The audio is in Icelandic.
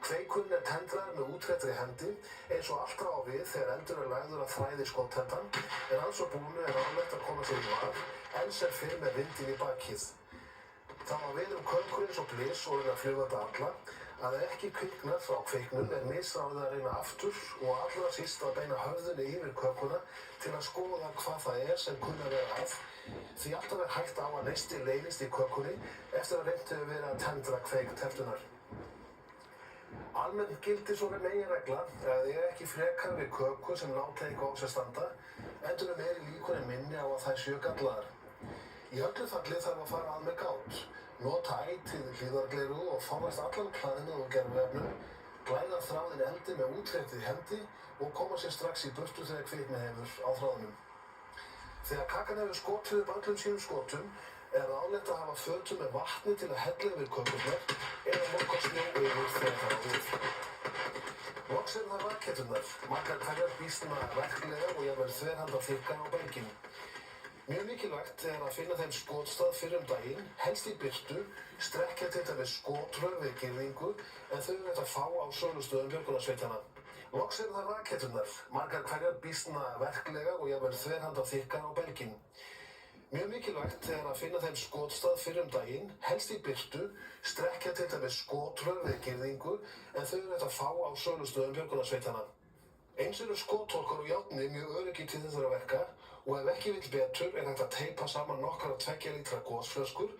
Kveikurinn er tendraður með útréttri hendi eins og alltaf á við þegar eldur er lagður að þræði skottendan, en alls og búnu er ráðlegt að koma sér í var, enn sem fyrr með vindinn í bakið. Það á við kökur eins og blys og reyna flugvelda alla, að ekki kviknar frá kveiknum er misráðið að reyna aftur og allra síst að beina höfðunni yfir kökuna til að skoða hvað það er sem kunna vera að, því alltaf er hægt á að neisti leynist í kökunni eftir að reynt hefur verið að tendra kveik tertunar. Almennt gildir svo meginregla að ég ekki frekar við köku sem láta eitthvað á sér standa, endur meiri líkurinn minni á að þær séu gallaðar. Í öllu falli þarf að fara að með gát, nota ætíð hlífðargleraugu og forðast allan klæðnað og gerviefnum, glæða þráðinn eldi með útréttri hendi og koma sér strax í burtu þegar kvikni hefur á þráðnum. Þegar kakan hefur skotið upp öllum sínum skotum er ráðlegt að hafa fötu með vatni til að hella yfir kökurnar eða moka snjó yfir þegar það á við. Loks eru það raketturnar, margar hverjar býsna verklega og jafnvel þverhanda þykkar á belginn. Mjög mikilvægt er að finna þeim skotstað fyrr daginn, helst í birtu, strekkja til dæmis skotröð við girðingu en þau eru hægt að fá á sölustöðum björgunarsveitanna. Loks eru það raketturnar, margar hverjar býsna verklega og jafnvel þverhanda þykkar á belginn. Mjög mikilvægt er að finna þeim skotstað fyrr daginn, helst í birtu, strekkja til dæmis skotröð við girðingu en þau eru hægt að fá á sölustöðum björgunarsveitanna. Eins eru skottólkar og járni mjög öruggir til þessara verka og ef ekki vill betur er hægt að teipa saman nokkrar 2 lítra gosflöskur